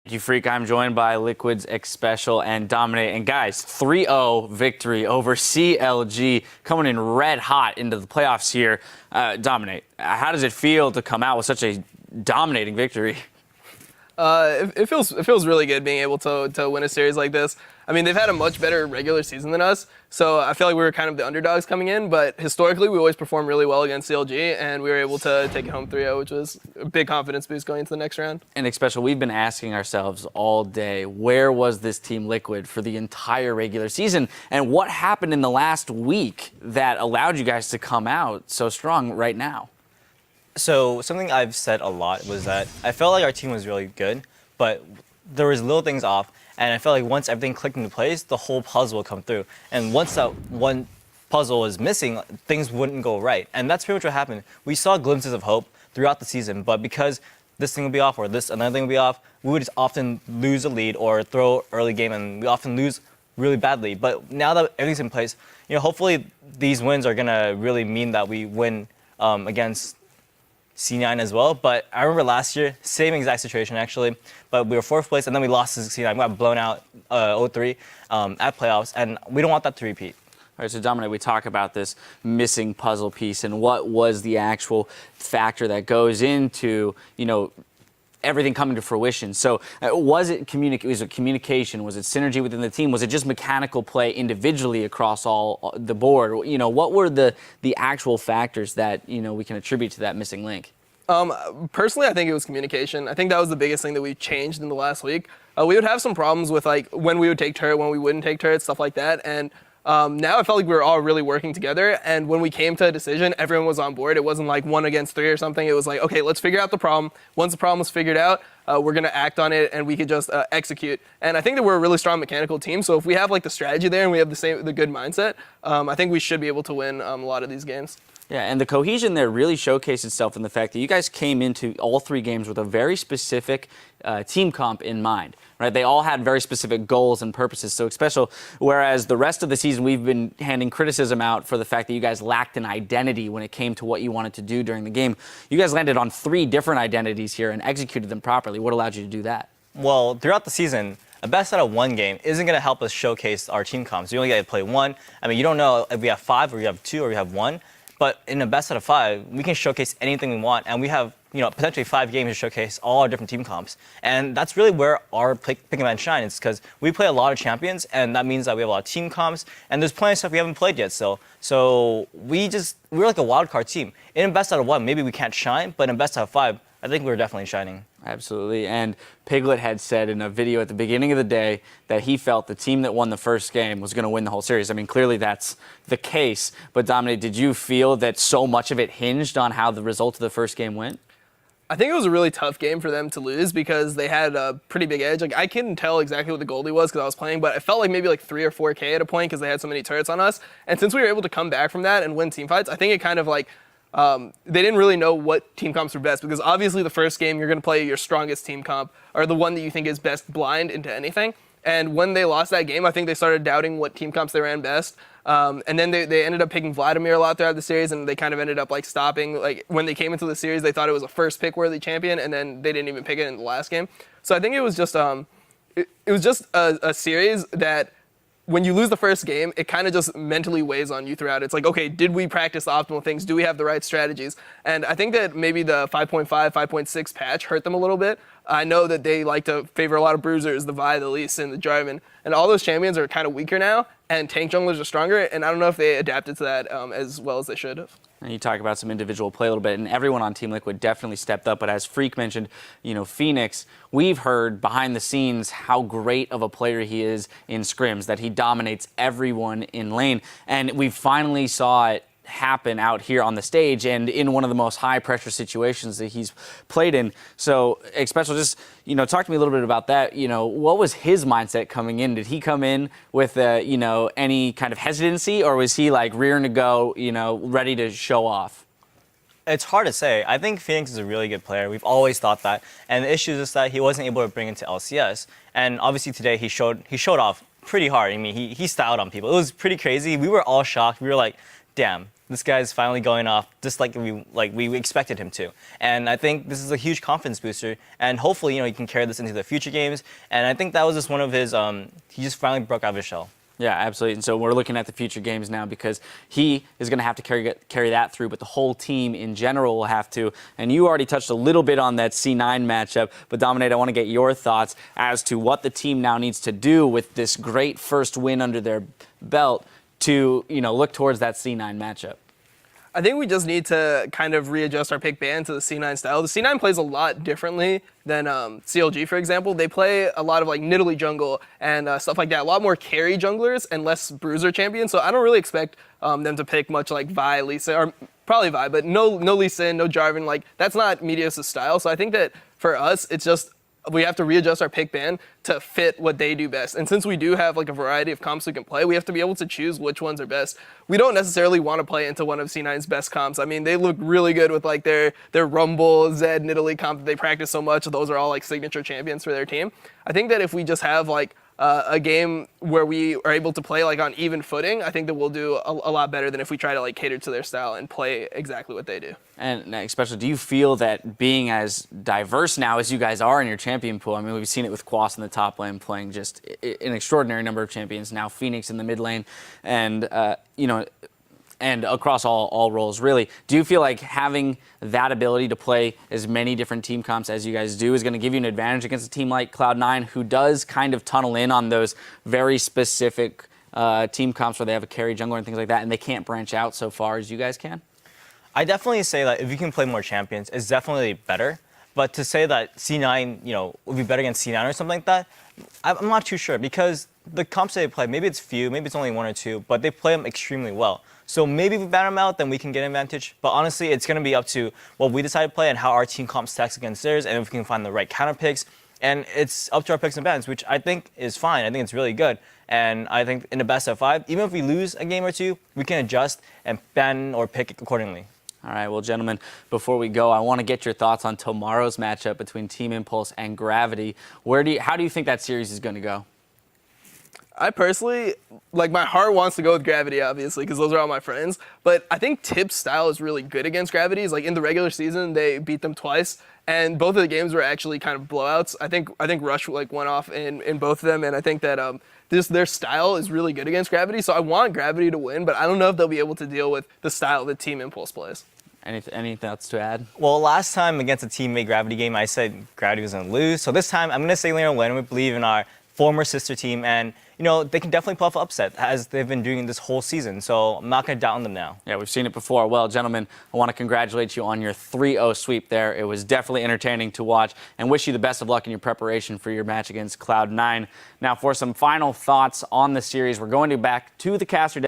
You freak, I'm joined by Liquid's Xpecial and Dominate. And guys, 3-0 victory over CLG, coming in red hot into the playoffs here. Dominate, how does it feel to come out with such a dominating victory? It feels really good being able to win a series like this. I mean, they've had a much better regular season than us, so I feel like we were kind of the underdogs coming in, but historically we always perform really well against CLG, and we were able to take it home 3-0, which was a big confidence boost going into the next round. And Xpecial, we've been asking ourselves all day, where was this Team Liquid for the entire regular season, and what happened in the last week that allowed you guys to come out so strong right now? So something I've said a lot was that I felt like our team was really good, but there was little things off, and I felt like once everything clicked into place, the whole puzzle would come through. And once that one puzzle was missing, things wouldn't go right. And that's pretty much what happened. We saw glimpses of hope throughout the season, but because this thing would be off or this another thing would be off, we would just often lose a lead or throw early game, and we often lose really badly. But now that everything's in place, hopefully these wins are gonna really mean that we win against C9 as well. But I remember last year, same exact situation actually, but we were fourth place and then we lost to C9. We got blown out 0-3 at playoffs, and we don't want that to repeat. All right, so Dominic, we talk about this missing puzzle piece and what was the actual factor that goes into, everything coming to fruition. So was it communication? Was it synergy within the team? Was it just mechanical play individually across all the board? What were the actual factors that, we can attribute to that missing link? Personally, I think it was communication. I think that was the biggest thing that we changed in the last week. We would have some problems with when we would take turret, when we wouldn't take turret, stuff like that. And now I felt like we were all really working together, and when we came to a decision, everyone was on board. It wasn't like 1 against 3 or something. It was like, okay, let's figure out the problem. Once the problem was figured out, we're going to act on it, and we could just execute. And I think that we're a really strong mechanical team, so if we have the strategy there and we have the good mindset, I think we should be able to win a lot of these games. Yeah, and the cohesion there really showcased itself in the fact that you guys came into all 3 games with a very specific team comp in mind, right? They all had very specific goals and purposes. So Xpecial, whereas the rest of the season we've been handing criticism out for the fact that you guys lacked an identity when it came to what you wanted to do during the game, you guys landed on 3 different identities here and executed them properly. What allowed you to do that? Well, throughout the season, a best out of 1 game isn't going to help us showcase our team comps. You only get to play 1. I mean, you don't know if we have 5 or we have 2 or we have 1. But in a best out of 5, we can showcase anything we want, and we have, potentially 5 games to showcase all our different team comps. And that's really where our pick and ban shines, because we play a lot of champions, and that means that we have a lot of team comps, and there's plenty of stuff we haven't played yet still. So we're like a wild card team. In a best out of 1, maybe we can't shine, but in best out of 5, I think we're definitely shining. Absolutely. And Piglet had said in a video at the beginning of the day that he felt the team that won the first game was going to win the whole series. I mean, clearly that's the case. But Dominic, did you feel that so much of it hinged on how the result of the first game went? I think it was a really tough game for them to lose because they had a pretty big edge. I couldn't tell exactly what the goalie was because I was playing, but it felt like maybe 3 or 4K at a point because they had so many turrets on us. And since we were able to come back from that and win team fights, I think it kind of they didn't really know what team comps were best, because obviously the first game you're going to play your strongest team comp or the one that you think is best blind into anything. And when they lost that game, I think they started doubting what team comps they ran best. And then they ended up picking Vladimir a lot throughout the series, and they kind of ended up stopping. When they came into the series, they thought it was a first pick worthy champion, and then they didn't even pick it in the last game. So I think it was just a series that, when you lose the first game, it kind of just mentally weighs on you throughout. It's like, okay, did we practice the optimal things? Do we have the right strategies? And I think that maybe the 5.5, 5.6 patch hurt them a little bit. I know that they like to favor a lot of bruisers, the Vi, the Lee Sin, the Jarvan, and all those champions are kind of weaker now, and tank junglers are stronger, and I don't know if they adapted to that as well as they should have. And you talk about some individual play a little bit, and everyone on Team Liquid definitely stepped up. But as Freak mentioned, Phoenix, we've heard behind the scenes how great of a player he is in scrims, that he dominates everyone in lane. And we finally saw it happen out here on the stage and in one of the most high pressure situations that he's played in. So Xpecial, just talk to me a little bit about that. What was his mindset coming in? Did he come in with any kind of hesitancy, or was he rearing to go, ready to show off? It's hard to say. I think Phoenix is a really good player. We've always thought that. And the issue is that he wasn't able to bring it to LCS. And obviously today he showed off pretty hard. I mean, he styled on people. It was pretty crazy. We were all shocked. We were like, damn, this guy's finally going off just like we expected him to. And I think this is a huge confidence booster. And hopefully, he can carry this into the future games. And I think that was just one of his, he just finally broke out of his shell. Yeah, absolutely. And so we're looking at the future games now because he is going to have to carry that through, but the whole team in general will have to. And you already touched a little bit on that C9 matchup, but Dominate, I want to get your thoughts as to what the team now needs to do with this great first win under their belt to, look towards that C9 matchup. I think we just need to kind of readjust our pick ban to the C9 style. The C9 plays a lot differently than CLG, for example. They play a lot of like Nidalee jungle and stuff like that. A lot more carry junglers and less bruiser champions. So I don't really expect them to pick much like Vi, Lee Sin, or probably Vi, but no Lee Sin, no Jarvan. Like that's not Meteos' style. So I think that for us, it's just we have to readjust our pick ban to fit what they do best. And since we do have like a variety of comps we can play, we have to be able to choose which ones are best. We don't necessarily want to play into one of C9's best comps. I mean, they look really good with like their Rumble, Zed, Nidalee comp that they practice so much. Those are all like signature champions for their team. I think that if we just have like a game where we are able to play like on even footing, I think that we'll do a lot better than if we try to like cater to their style and play exactly what they do. And especially, do you feel that being as diverse now as you guys are in your champion pool, I mean, we've seen it with Quas in the top lane playing just an extraordinary number of champions, now Phoenix in the mid lane, and, and across all roles, really. Do you feel like having that ability to play as many different team comps as you guys do is going to give you an advantage against a team like Cloud9, who does kind of tunnel in on those very specific team comps where they have a carry jungler and things like that, and they can't branch out so far as you guys can? I definitely say that if you can play more champions, it's definitely better. But to say that C9, would be better against C9 or something like that, I'm not too sure, because the comps they play, maybe it's few, maybe it's only one or two, but they play them extremely well. So maybe if we ban them out, then we can get an advantage. But honestly, it's going to be up to what we decide to play and how our team comp stacks against theirs, and if we can find the right counter picks. And it's up to our picks and bans, which I think is fine. I think it's really good. And I think in the best of 5, even if we lose a game or two, we can adjust and ban or pick accordingly. All right, well, gentlemen, before we go, I want to get your thoughts on tomorrow's matchup between Team Impulse and Gravity. How do you think that series is going to go? I personally, like, my heart wants to go with Gravity, obviously, because those are all my friends. But I think Tip's style is really good against Gravity's. Like, in the regular season, they beat them twice, and both of the games were actually kind of blowouts. I think Rush like went off in both of them, and I think that their style is really good against Gravity. So I want Gravity to win, but I don't know if they'll be able to deal with the style that Team Impulse plays. Any thoughts to add? Well, last time against a teammate Gravity game, I said Gravity was going to lose. So this time, I'm going to say Lena will win. We believe in our former sister team, and they can definitely pull off upset, as they've been doing this whole season. So I'm not going to doubt on them now. Yeah, we've seen it before. Well, gentlemen, I want to congratulate you on your 3-0 sweep there. It was definitely entertaining to watch, and wish you the best of luck in your preparation for your match against Cloud9. Now, for some final thoughts on the series, we're going back to the caster